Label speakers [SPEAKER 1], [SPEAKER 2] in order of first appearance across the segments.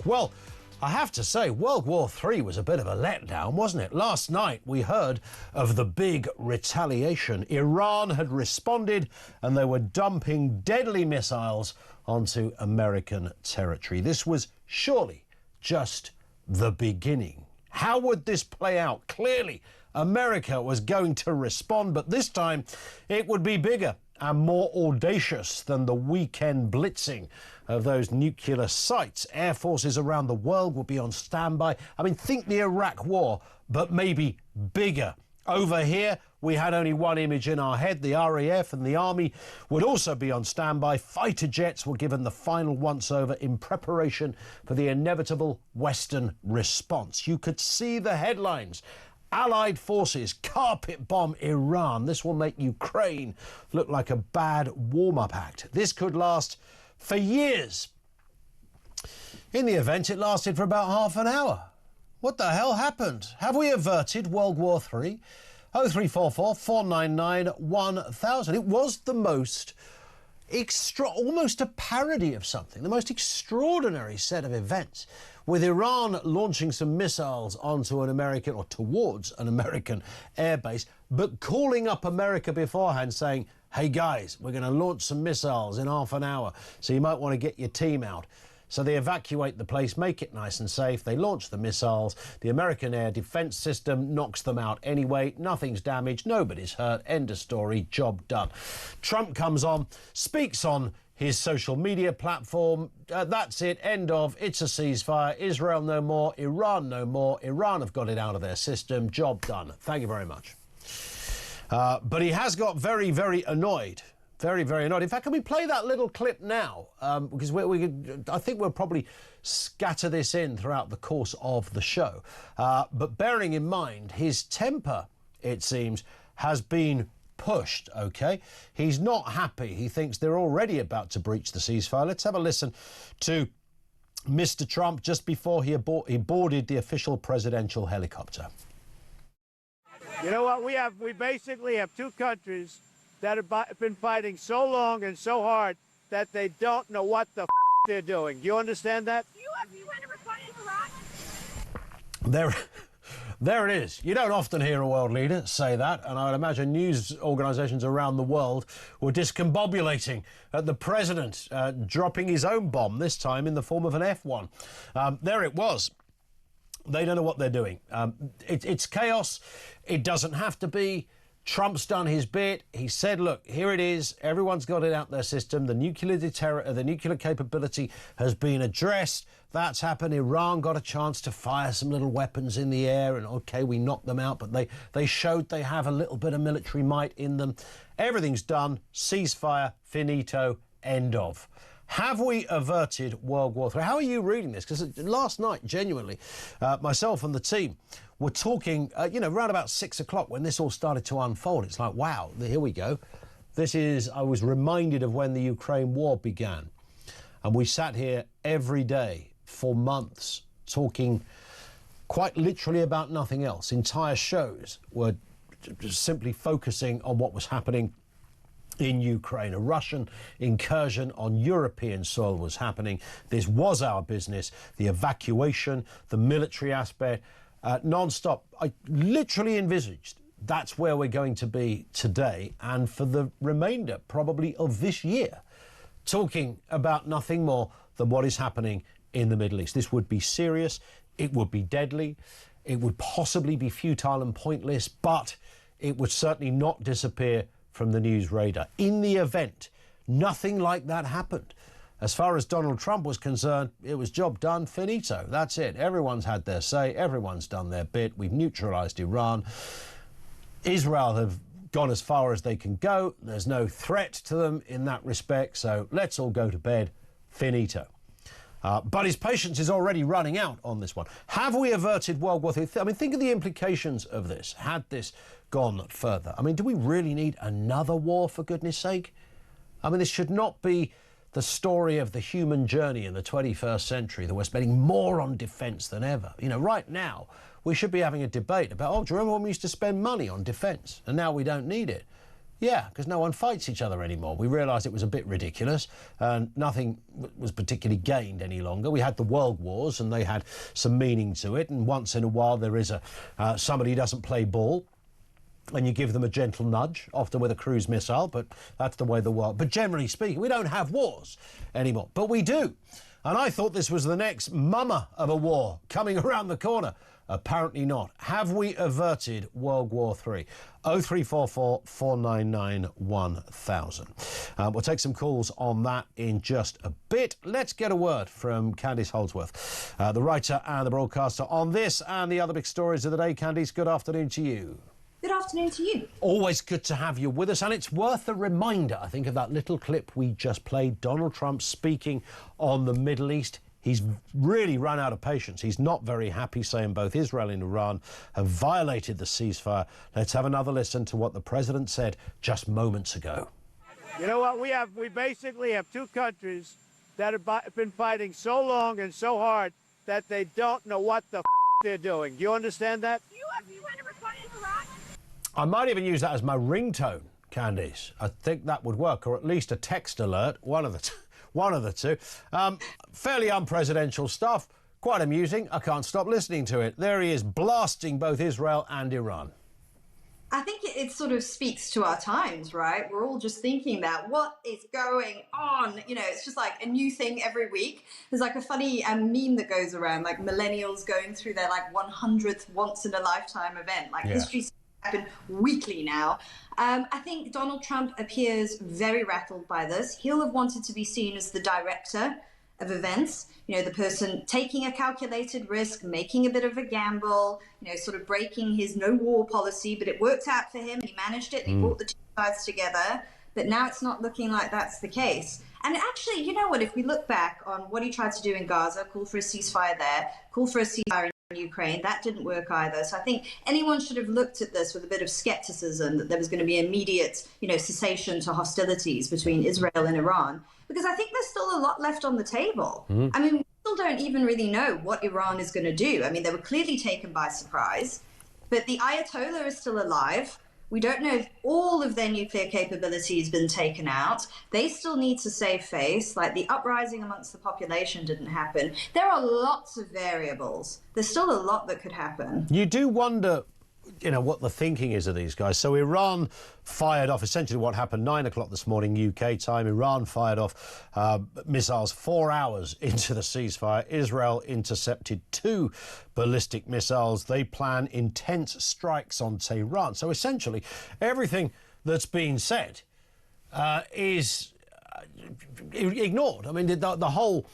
[SPEAKER 1] Well, I have to say, World War III was a bit of a letdown, wasn't it? Last night we heard of the big retaliation. Iran had responded and they were dumping deadly missiles onto American territory. This was surely just the beginning. How would this play out? Clearly, America was going to respond, but this time it would be bigger and more audacious than the weekend blitzing of those nuclear sites. Air forces around the world would be on standby. I mean, think the Iraq War, but maybe bigger. Over here, we had only one image in our head. The RAF and the Army would also be on standby. Fighter jets were given the final once-over in preparation for the inevitable Western response. You could see the headlines. Allied forces carpet bomb Iran. This will make Ukraine look like a bad warm-up act. This could last for years. In the event, it lasted for about half an hour. What the hell happened? Have we averted World War III? 0344 499 1000. It was the most almost a parody of something, the most extraordinary set of events, with Iran launching some missiles onto an American, or towards an American airbase, but calling up America beforehand saying, hey guys, we're going to launch some missiles in half an hour, so you might want to get your team out. So they evacuate the place, make it nice and safe. They launch the missiles. The American air defense system knocks them out anyway. Nothing's damaged. Nobody's hurt. End of story. Job done. Trump comes on, speaks on his social media platform. That's it. End of. It's a ceasefire. Israel no more. Iran no more. Iran have got it out of their system. Job done. Thank you very much. But he has got very, very annoyed. Very, very annoyed. In fact, can we play that little clip now? Because I think we'll probably scatter this in throughout the course of the show. But bearing in mind, his temper, it seems, has been pushed, OK? He's not happy. He thinks they're already about to breach the ceasefire. Let's have a listen to Mr. Trump just before he boarded the official presidential helicopter.
[SPEAKER 2] You know what? We basically have two countries that have been fighting so long and so hard that they don't know what the they're doing. Do you understand that?
[SPEAKER 3] Do you want to report in Iraq?
[SPEAKER 1] There it is. You don't often hear a world leader say that, and I would imagine news organisations around the world were discombobulating at the president dropping his own bomb, this time in the form of an F1. There it was. They don't know what they're doing. It's chaos. It doesn't have to be. Trump's done his bit. He said, look, here it is. Everyone's got it out their system. The nuclear capability has been addressed. That's happened. Iran got a chance to fire some little weapons in the air, and OK, we knocked them out, but they showed they have a little bit of military might in them. Everything's done. Ceasefire, finito, end of. Have we averted World War III? How are you reading this? Because last night, genuinely, myself and the team were talking, around about 6 o'clock when this all started to unfold. It's like, wow, here we go. I was reminded of when the Ukraine war began. And we sat here every day for months talking quite literally about nothing else. Entire shows were just simply focusing on what was happening in Ukraine. A Russian incursion on European soil was happening. This was our business. The evacuation, the military aspect, non-stop. I literally envisaged that's where we're going to be today and for the remainder probably of this year, talking about nothing more than what is happening in the Middle East. This would be serious. It would be deadly. It would possibly be futile and pointless, but it would certainly not disappear from the news radar. In the event nothing like that happened, as far as Donald Trump was concerned, it was job done, finito. That's it. Everyone's had their say. Everyone's done their bit. We've neutralised Iran. Israel have gone as far as they can go. There's no threat to them in that respect. So let's all go to bed. Finito. But his patience is already running out on this one. Have we averted World War III? I mean, think of the implications of this, had this gone further. I mean, do we really need another war, for goodness sake? I mean, this should not be the story of the human journey in the 21st century, that we're spending more on defence than ever. You know, right now, we should be having a debate about, do you remember when we used to spend money on defence? And now we don't need it. Yeah, because no one fights each other anymore. We realised it was a bit ridiculous and nothing was particularly gained any longer. We had the world wars and they had some meaning to it, and once in a while there is somebody who doesn't play ball and you give them a gentle nudge, often with a cruise missile, but that's the way the world... But generally speaking, we don't have wars anymore, but we do. And I thought this was the next mummer of a war coming around the corner. Apparently not. Have we averted World War III? 0344 499 1000. We'll take some calls on that in just a bit. Let's get a word from Candice Holdsworth, the writer and the broadcaster on this and the other big stories of the day. Candice, good afternoon to you.
[SPEAKER 4] Good afternoon to you.
[SPEAKER 1] Always good to have you with us, and it's worth a reminder, I think, of that little clip we just played, Donald Trump speaking on the Middle East. He's really run out of patience. He's not very happy, saying both Israel and Iran have violated the ceasefire. Let's have another listen to what the president said just moments ago.
[SPEAKER 2] You know what? We basically have two countries that have been fighting so long and so hard that they don't know what the they're doing. Do you understand that?
[SPEAKER 3] Have you ever fought in Iraq?
[SPEAKER 1] I might even use that as my ringtone, Candice. I think that would work, or at least a text alert, one of the two. Fairly unpresidential stuff, quite amusing. I can't stop listening to it. There he is, blasting both Israel and Iran.
[SPEAKER 4] I think it sort of speaks to our times, right? We're all just thinking that what is going on? You know, it's just like a new thing every week. There's like a funny meme that goes around, like millennials going through their like 100th once in a lifetime event. Like history's happen weekly now. I think Donald Trump appears very rattled by this. He'll have wanted to be seen as the director of events, you know, the person taking a calculated risk, making a bit of a gamble, you know, sort of breaking his no war policy, but it worked out for him. He managed it. He brought the two sides together, but now it's not looking like that's the case. And actually, you know what, if we look back on what he tried to do in Gaza, call for a ceasefire there, call for a ceasefire in Ukraine, that didn't work either. So I think anyone should have looked at this with a bit of skepticism that there was going to be immediate, you know, cessation to hostilities between Israel and Iran, because I think there's still a lot left on the table. I mean, we still don't even really know what Iran is going to do. I mean, they were clearly taken by surprise, but the Ayatollah is still alive. We don't know if all of their nuclear capability has been taken out. They still need to save face. Like, the uprising amongst the population didn't happen. There are lots of variables. There's still a lot that could happen.
[SPEAKER 1] You do wonder, you know, what the thinking is of these guys. So Iran fired off essentially what happened 9 o'clock this morning UK time. Iran fired off missiles 4 hours into the ceasefire. Israel intercepted 2 ballistic missiles. They plan intense strikes on Tehran. So essentially everything that's been said is ignored. I mean, the whole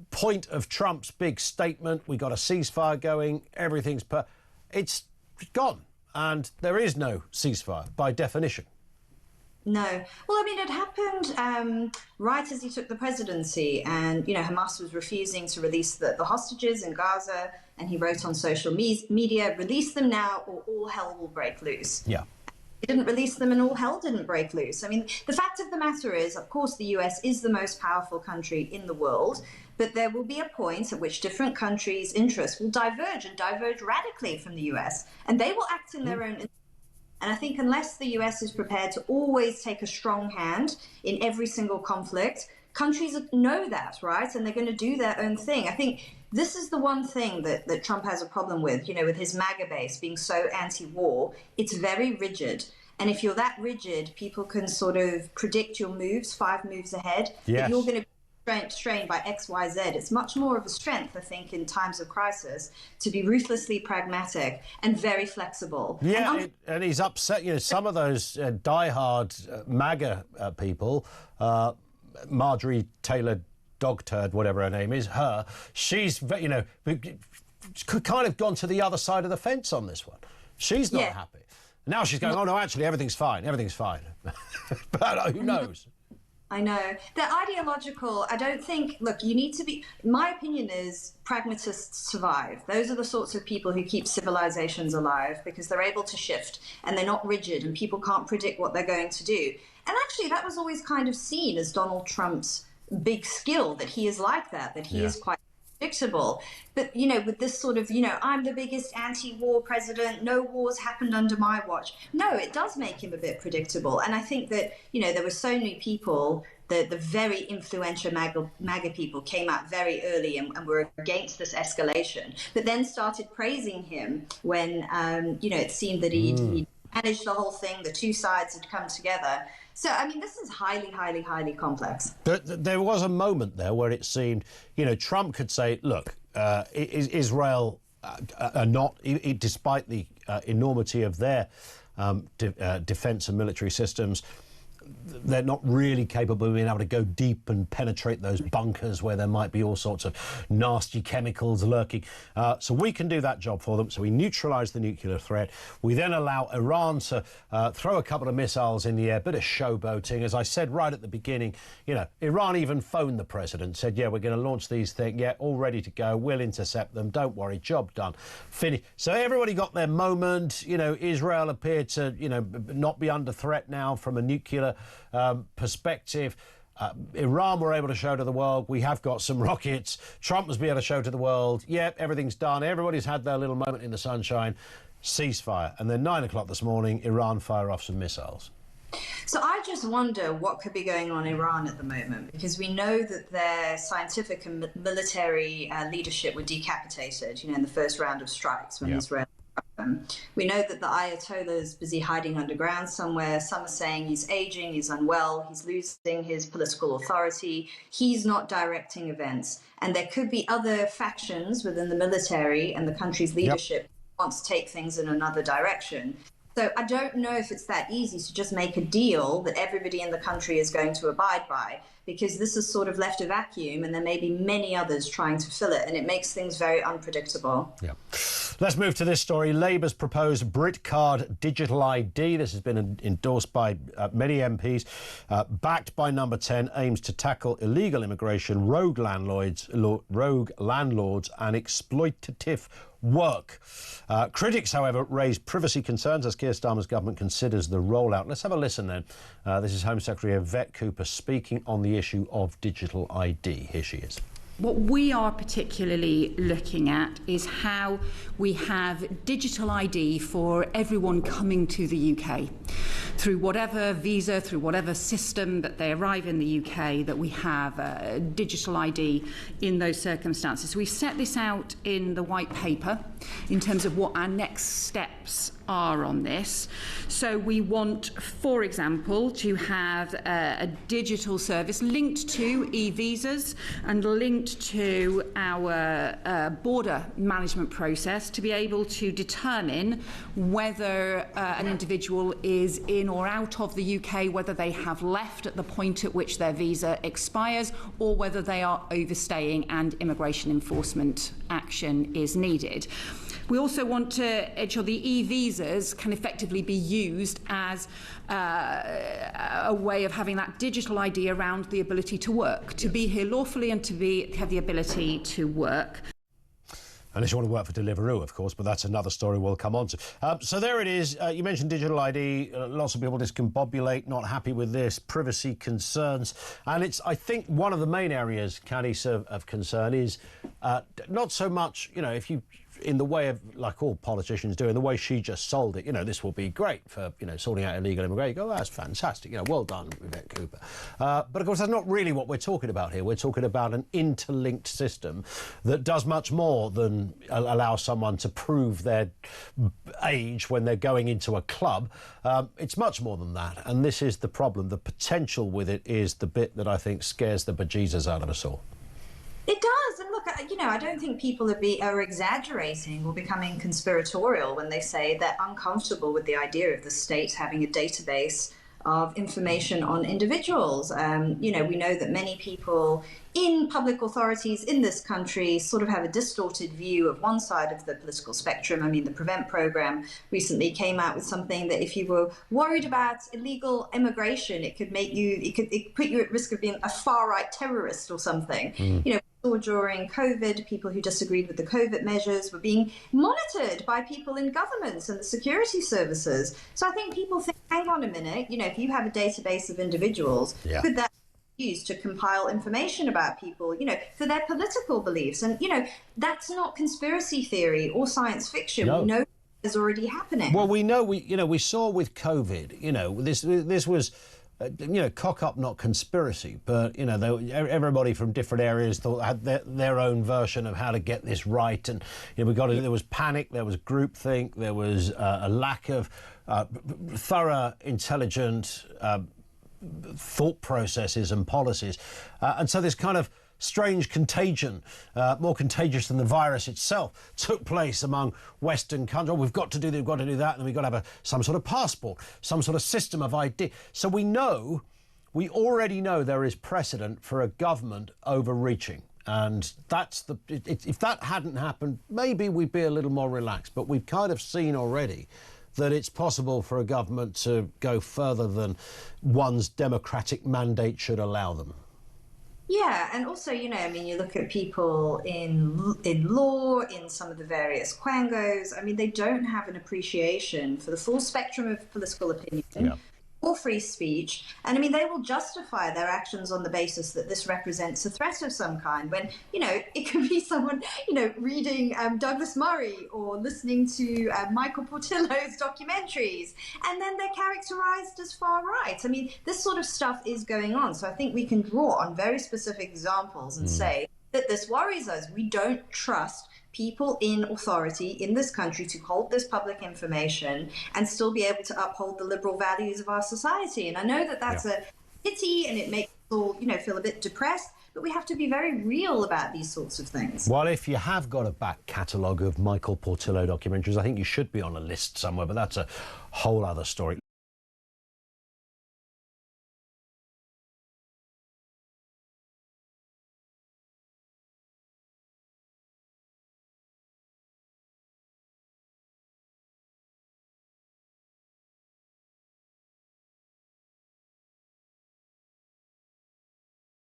[SPEAKER 1] point of Trump's big statement, we got a ceasefire going, everything's it's gone, and there is no ceasefire by definition.
[SPEAKER 4] No. Well, I mean, it happened right as he took the presidency, and, you know, Hamas was refusing to release the hostages in Gaza, and he wrote on social media, release them now or all hell will break loose.
[SPEAKER 1] Yeah.
[SPEAKER 4] He didn't release them and all hell didn't break loose. I mean, the fact of the matter is, of course, the US is the most powerful country in the world, but there will be a point at which different countries' interests will diverge and diverge radically from the US, and they will act in their own interest. And I think unless the US is prepared to always take a strong hand in every single conflict, countries know that, right? And they're going to do their own thing. I think this is the one thing that Trump has a problem with, you know, with his MAGA base being so anti-war. It's very rigid. And if you're that rigid, people can sort of predict your moves 5 moves ahead.
[SPEAKER 1] Yes.
[SPEAKER 4] But you're going to be strained by X, Y, Z. It's much more of a strength, I think, in times of crisis, to be ruthlessly pragmatic and very flexible.
[SPEAKER 1] Yeah, and he's upset. You know, some of those diehard MAGA people, Marjorie Taylor Dogturd, whatever her name is, she's, you know, kind of gone to the other side of the fence on this one. She's not happy. Now she's going, oh, no, actually, everything's fine. Everything's fine. But who knows?
[SPEAKER 4] I know. They're ideological. I don't think, look, you need to be, my opinion is pragmatists survive. Those are the sorts of people who keep civilizations alive because they're able to shift and they're not rigid and people can't predict what they're going to do. And actually, that was always kind of seen as Donald Trump's big skill, that he is like that he is quite predictable. But, with this sort of, I'm the biggest anti-war president, no wars happened under my watch. No, it does make him a bit predictable. And I think that, there were so many people, the very influential MAGA people came out very early and were against this escalation, but then started praising him when, it seemed that he'd managed the whole thing, the two sides had come together. So, this is highly, highly, highly complex.
[SPEAKER 1] There was a moment there where it seemed, Trump could say, look, Israel are not, despite the enormity of their defence and military systems, they're not really capable of being able to go deep and penetrate those bunkers where there might be all sorts of nasty chemicals lurking. So we can do that job for them. So we neutralise the nuclear threat. We then allow Iran to throw a couple of missiles in the air, bit of showboating. As I said right at the beginning, Iran even phoned the president, said, yeah, we're going to launch these things. Yeah, all ready to go. We'll intercept them. Don't worry. Job done. Finish. So everybody got their moment. Israel appeared to, not be under threat now from a nuclear perspective. Iran were able to show to the world, we have got some rockets. Trump was able to show to the world, yep, everything's done. Everybody's had their little moment in the sunshine. Ceasefire. And then 9 o'clock this morning, Iran fire off some missiles.
[SPEAKER 4] So I just wonder what could be going on in Iran at the moment, because we know that their scientific and military leadership were decapitated, in the first round of strikes when Israel. We know that the Ayatollah is busy hiding underground somewhere. Some are saying he's aging, he's unwell, he's losing his political authority, he's not directing events. And there could be other factions within the military and the country's leadership wants to take things in another direction. So I don't know if it's that easy to just make a deal that everybody in the country is going to abide by, because this has sort of left a vacuum and there may be many others trying to fill it, and it makes things very unpredictable.
[SPEAKER 1] Yeah. Let's move to this story. Labour's proposed Brit Card digital ID. This has been endorsed by many MPs. Backed by Number 10, aims to tackle illegal immigration, rogue landlords and exploitative work. Critics, however, raise privacy concerns as Keir Starmer's government considers the rollout. Let's have a listen then. This is Home Secretary Yvette Cooper speaking on the issue of digital ID. Here she is.
[SPEAKER 5] What we are particularly looking at is how we have digital ID for everyone coming to the UK. Through whatever visa, through whatever system that they arrive in the UK, that we have digital ID in those circumstances. We set this out in the white paper in terms of what our next steps are on this. So we want, for example, to have a digital service linked to e-visas and linked to our border management process to be able to determine whether an individual is in or out of the UK, whether they have left at the point at which their visa expires, or whether they are overstaying and immigration enforcement action is needed. We also want to ensure the e-visas can effectively be used as a way of having that digital ID around the ability to work, to be here lawfully and to have the ability to work.
[SPEAKER 1] Unless you want to work for Deliveroo, of course, but that's another story we'll come on to. So there it is. You mentioned digital ID. Lots of people discombobulate, not happy with this, privacy concerns. And it's, I think, one of the main areas, Candice, of concern is not so much, if you, in the way of, like all politicians do, in the way she just sold it, this will be great for, sorting out illegal immigration. You go, oh, that's fantastic, well done, Yvette Cooper. But of course, that's not really what we're talking about here. We're talking about an interlinked system that does much more than allow someone to prove their age when they're going into a club. It's much more than that. And this is the problem. The potential with it is the bit that I think scares the bejesus out of us all.
[SPEAKER 4] It does. And look, I don't think people are exaggerating or becoming conspiratorial when they say they're uncomfortable with the idea of the state having a database of information on individuals. We know that many people in public authorities in this country sort of have a distorted view of one side of the political spectrum. The Prevent program recently came out with something that if you were worried about illegal immigration, it could put you at risk of being a far-right terrorist or something. During COVID, people who disagreed with the COVID measures were being monitored by people in governments and the security services. So I think people think, hang on a minute, if you have a database of individuals, could that used to compile information about people, for their political beliefs. And, that's not conspiracy theory or science fiction.
[SPEAKER 1] No.
[SPEAKER 4] We know is already happening.
[SPEAKER 1] Well, we know, we saw with COVID, this was, cock up, not conspiracy, but, everybody from different areas had their own version of how to get this right. And, there was panic, there was groupthink, there was a lack of thorough, intelligent thought processes and policies. And so this kind of strange contagion, more contagious than the virus itself, took place among Western countries. Oh, we've got to do this, we've got to do that, and we've got to have some sort of passport, some sort of system of ID. So we already know there is precedent for a government overreaching. And if that hadn't happened, maybe we'd be a little more relaxed. But we've kind of seen already that it's possible for a government to go further than one's democratic mandate should allow them.
[SPEAKER 4] Yeah, and also, you look at people in law, in some of the various quangos. They don't have an appreciation for the full spectrum of political opinion or free speech. And they will justify their actions on the basis that this represents a threat of some kind, when, it could be someone, reading Douglas Murray or listening to Michael Portillo's documentaries, and then they're characterized as far right. This sort of stuff is going on. So I think we can draw on very specific examples and say that this worries us. We don't trust people in authority in this country to hold this public information and still be able to uphold the liberal values of our society. And I know that that's a pity, and it makes us all, feel a bit depressed, but we have to be very real about these sorts of things.
[SPEAKER 1] Well, if you have got a back catalogue of Michael Portillo documentaries, I think you should be on a list somewhere, but that's a whole other story.